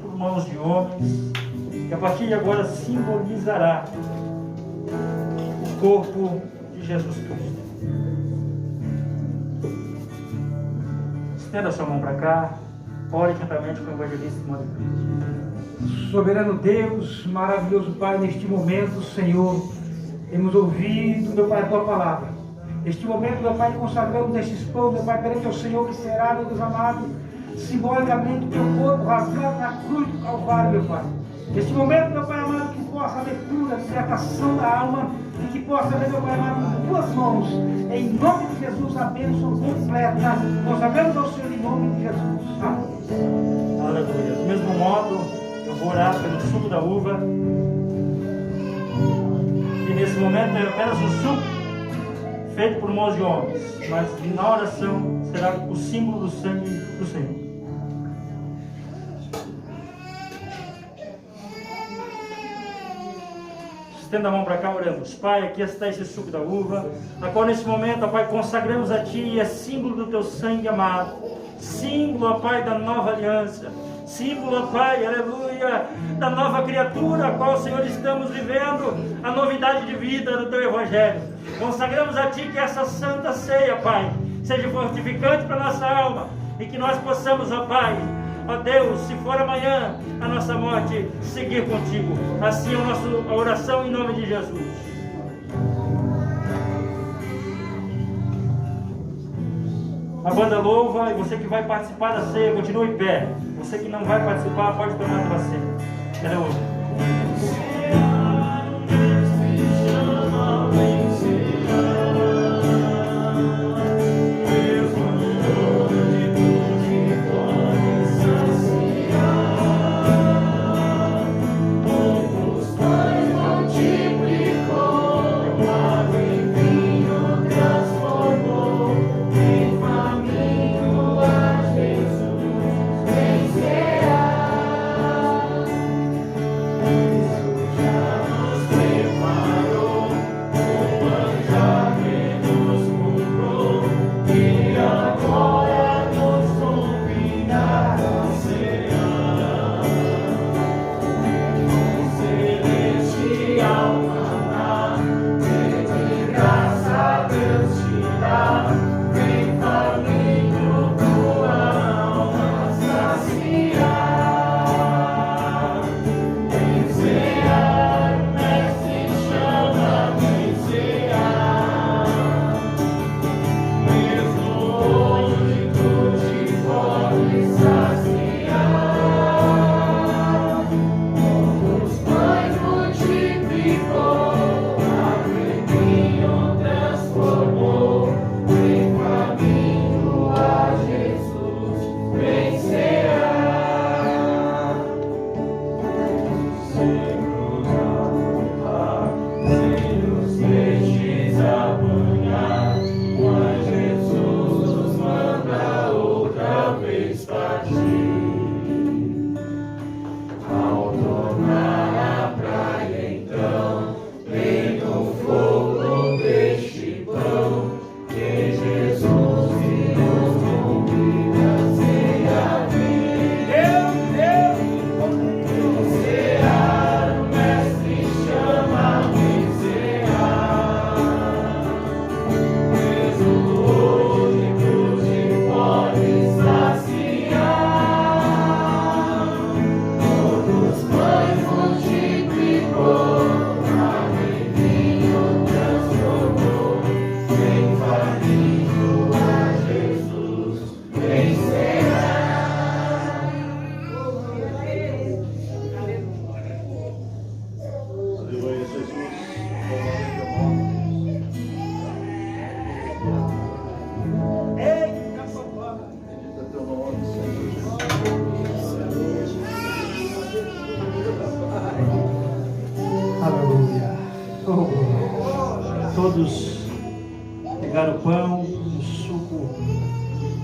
[SPEAKER 1] por mãos de homens, que a partir de agora simbolizará o corpo de Jesus Cristo. Estenda a sua mão para cá, ore juntamente com o evangelista Adriano.
[SPEAKER 5] Soberano Deus, maravilhoso Pai, neste momento, Senhor, temos ouvido, meu Pai, a Tua palavra. Neste momento, meu Pai, consagramos estes pão, meu Pai, perante ao Senhor, que será, meu Deus amado, simbolicamente o Teu corpo rasgado na cruz do Calvário, meu Pai. Neste momento, meu Pai amado, que possa haver cura, libertação da alma, e que possa haver, meu Pai amado, em Tuas mãos, em nome de Jesus, a bênção completa. Consagramos ao Senhor em nome de Jesus. Amém.
[SPEAKER 1] Aleluia. Do mesmo modo, eu vou orar pelo suco da uva. E nesse momento é apenas o suco feito por mãos de homens, mas na oração será o símbolo do sangue do Senhor. Estenda a mão para cá, oramos. Pai, aqui está esse suco da uva, na qual nesse momento, ó Pai, consagramos a Ti, e é símbolo do Teu sangue amado, símbolo, ó Pai, da nova aliança, símbolo, ó Pai, aleluia, da nova criatura, a qual, Senhor, estamos vivendo a novidade de vida do Teu Evangelho. Consagramos a Ti que essa santa ceia, Pai, seja fortificante para a nossa alma, e que nós possamos, ó Pai, ó Deus, se for amanhã a nossa morte, seguir contigo. Assim é a oração em nome de Jesus. A banda louva, e você que vai participar da ceia, continue em pé. Você que não vai participar, pode tomar a tua ceia. Aleluia. queridos, pegar o pão, o suco,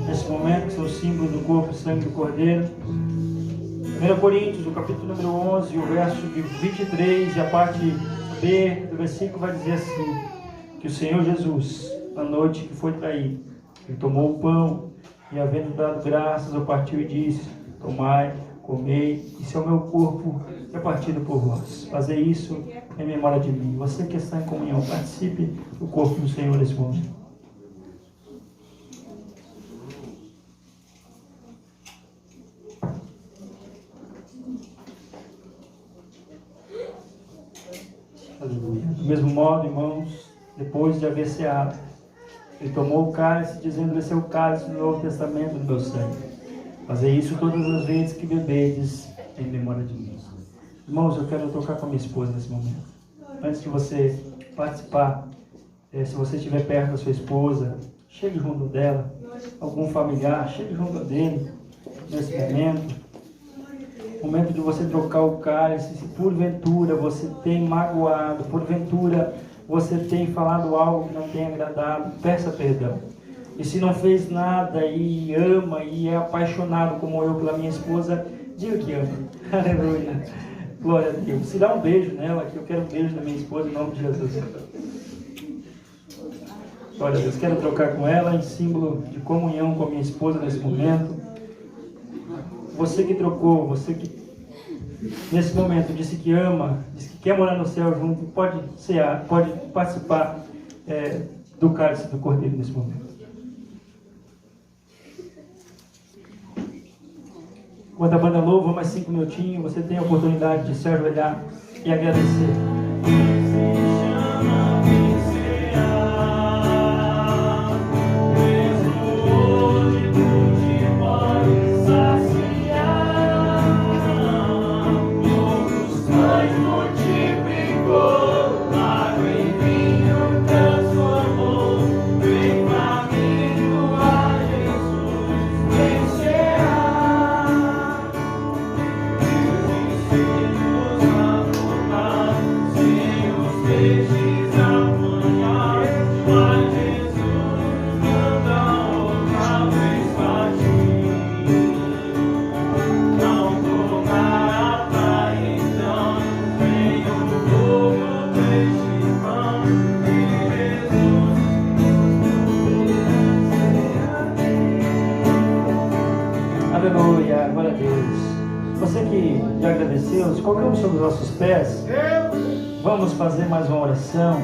[SPEAKER 1] nesse momento, que são os símbolos do corpo e sangue do Cordeiro. 1 Coríntios, o capítulo número 11, o verso de 23 e a parte B do versículo vai dizer assim, que o Senhor Jesus, na noite que foi traído, ele tomou o pão e, havendo dado graças, o partiu e disse: tomai, comei, isso é o meu corpo que é partido por vós. Fazer isso em memória de mim. Você que está em comunhão, participe do corpo do Senhor nesse momento. Aleluia. Do mesmo modo, irmãos, depois de haver ceado, ele tomou o cálice, dizendo: esse é o cálice do Novo Testamento do meu sangue. Fazer isso todas as vezes que bebedes em memória de mim. Irmãos, eu quero tocar com a minha esposa nesse momento. Antes de você participar, se você estiver perto da sua esposa, chegue junto dela. Algum familiar, chegue junto dele nesse momento. Momento de você trocar o cálice. Se porventura você tem magoado, porventura você tem falado algo que não tem agradado, peça perdão. E se não fez nada e ama e é apaixonado como eu pela minha esposa, diga que ama. Aleluia. Glória a Deus. Se dá um beijo nela, que eu quero um beijo da minha esposa em nome de Jesus. Glória a Deus. Quero trocar com ela em símbolo de comunhão com a minha esposa nesse momento. Você que trocou, você que nesse momento disse que ama, disse que quer morar no céu junto, pode participar do cálice do Cordeiro nesse momento. Enquanto a banda louva, mais 5 minutinhos, você tem a oportunidade de se ajoelhar e agradecer. Aleluia, glória a Deus. Você que já agradeceu, colocamos sobre os nossos pés. Vamos fazer mais uma oração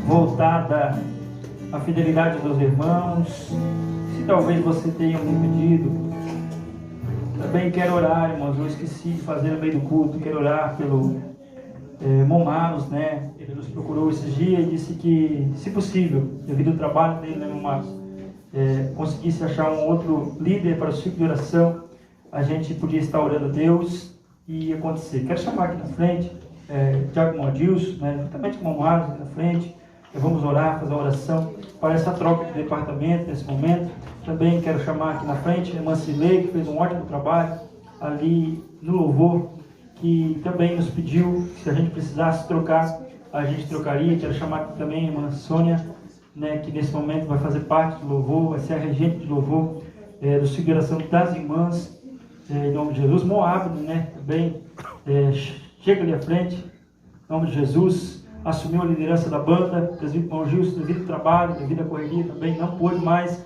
[SPEAKER 1] voltada à fidelidade dos irmãos. Se talvez você tenha algum pedido, também quero orar, irmãos. Eu esqueci de fazer no meio do culto. Quero orar pelo Momaros, né? Ele nos procurou esses dias e disse que, se possível, devido ao trabalho dele, né, Momaros, conseguisse achar um outro líder para o ciclo de oração, a gente podia estar orando a Deus e ia acontecer. Quero chamar aqui na frente Tiago Modilson, né, juntamente com o Momaros aqui na frente. Vamos orar, fazer uma oração para essa troca de departamento nesse momento. Também quero chamar aqui na frente a irmã Cilei, que fez um ótimo trabalho ali no louvor, que também nos pediu que se a gente precisasse trocar, a gente trocaria. Quero chamar aqui também a irmã Sônia, né, que nesse momento vai fazer parte do louvor, vai ser a regente de louvor do ciclo de oração das irmãs, em nome de Jesus. Moab, né, também chega ali à frente, em nome de Jesus. Assumiu a liderança da banda, o presbítero Paulo Gilson, devido ao trabalho, devido à correria também, não pôde mais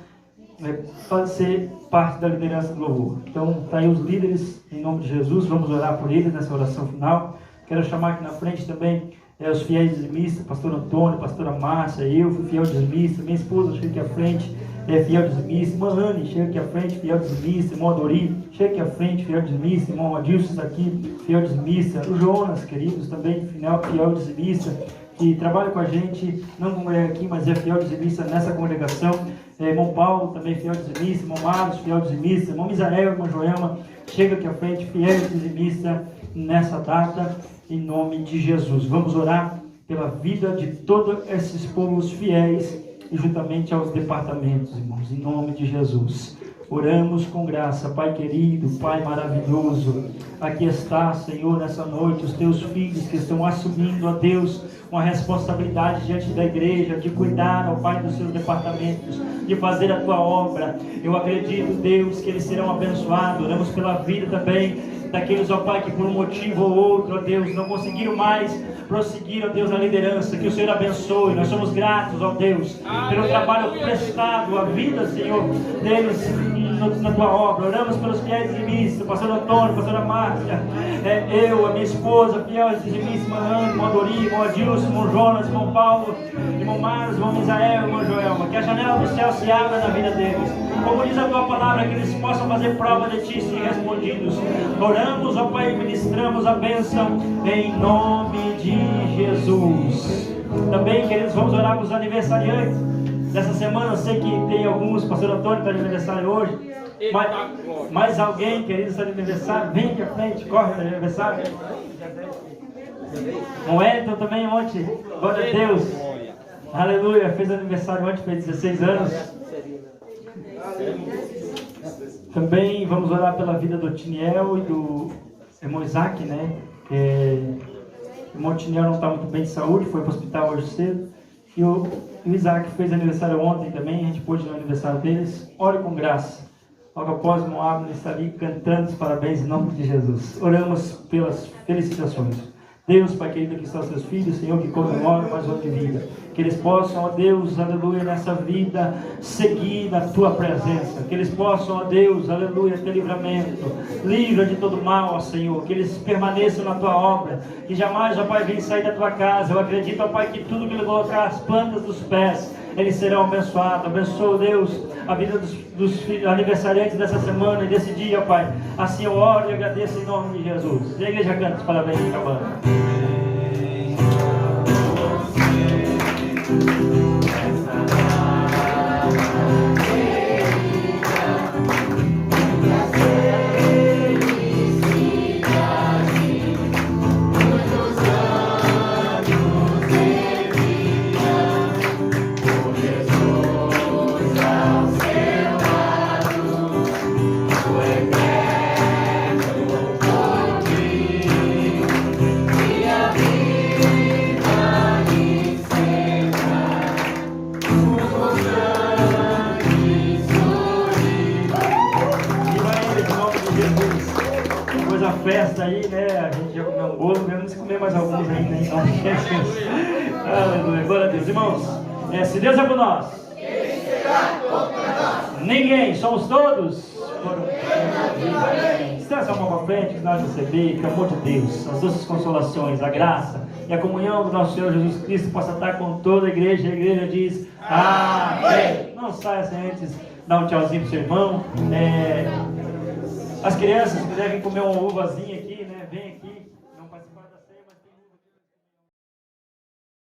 [SPEAKER 1] ser parte da liderança do louvor. Então, está aí os líderes, em nome de Jesus, vamos orar por eles nessa oração final. Quero chamar aqui na frente também os fiéis dizimistas, pastor Antônio, pastora Márcia, eu fui fiel dizimista, minha esposa chega aqui à frente, fiel dizimista, irmã Anne chega aqui à frente, fiel dizimista, irmão Adori chega aqui à frente, fiel dizimista, irmão Adilson está aqui, fiel dizimista, o Jonas, queridos, também fiel dizimista, que trabalha com a gente, não congrega aqui, mas é fiel dizimista nessa congregação. Irmão Paulo, também fiel dizimista, irmão Marcos, fiel dizimista, irmão Misael, irmão Joelma, chega aqui à frente, fiel dizimista nessa data, em nome de Jesus. Vamos orar pela vida de todos esses povos fiéis e juntamente aos departamentos, irmãos, em nome de Jesus. Oramos com graça, Pai querido, Pai maravilhoso. Aqui está, Senhor, nessa noite, os teus filhos que estão assumindo, ó Deus, uma responsabilidade diante da igreja, de cuidar, ó Pai, dos seus departamentos, de fazer a tua obra. Eu acredito, Deus, que eles serão abençoados. Oramos pela vida também daqueles, ó Pai, que por um motivo ou outro, ó Deus, não conseguiram mais prosseguir, ó Deus, na liderança. Que o Senhor abençoe. Nós somos gratos, ó Deus, pelo trabalho prestado, a vida, Senhor, deles na tua obra. Oramos pelos fiéis dizimistas, pastor Antônio, pastora Márcia, eu, a minha esposa, fiel dizimista, irmã Ana, irmão Dori, irmão Adilson, irmão Jonas, irmão Paulo, irmão Marcos, irmão Misael, irmão Joelma. Que a janela do céu se abra na vida deles. Como diz a tua palavra, que eles possam fazer prova de ti, se respondidos. Oramos, ó Pai, e ministramos a bênção em nome de Jesus. Também, queridos, vamos orar para os aniversariantes dessa semana. Eu sei que tem alguns, pastor Antônio está de aniversário hoje, mais alguém, queridos, está de aniversário. Vem aqui à frente, corre de aniversário. O Wellington também ontem, glória a Deus, aleluia, fez aniversário ontem, fez 16 anos. Também vamos orar pela vida do Tiniel e do irmão Isaac, né? O irmão Tiniel não está muito bem de saúde, foi para o hospital hoje cedo. E o Isaac fez aniversário ontem também, a gente pôde ir no aniversário deles. Ore com graça. Logo após, o irmão Abner está ali cantando os parabéns em nome de Jesus. Oramos pelas felicitações. Deus, Pai querido, aqui estão os seus filhos, Senhor, que comemoram mais um ano de vida. Que eles possam, ó Deus, aleluia, nessa vida, seguir na Tua presença. Que eles possam, ó Deus, aleluia, ter livramento. Livra de todo mal, ó Senhor. Que eles permaneçam na Tua obra. Que jamais, ó Pai, venham sair da Tua casa. Eu acredito, ó Pai, que tudo que Ele colocar as plantas dos pés, eles serão abençoados. Abençoa, Deus, a vida dos aniversariantes dessa semana e desse dia, ó Pai. Assim eu oro e agradeço em nome de Jesus. E a igreja canta os parabéns, acabando. Festa aí, né? A gente já comeu um bolo, mesmo se comer mais alguns ainda, em nome de Jesus. Aleluia, glória a Deus. Irmãos, se Deus é por nós, ninguém, somos todos. Estenda a mão para frente, que nós receber, que o amor de Deus, as doces consolações, a graça e a comunhão do nosso Senhor Jesus Cristo possa estar com toda a igreja. A igreja diz amém. Não saia sem antes dar um tchauzinho pro seu irmão. As crianças que devem comer uma uvazinha aqui, né? Vem aqui.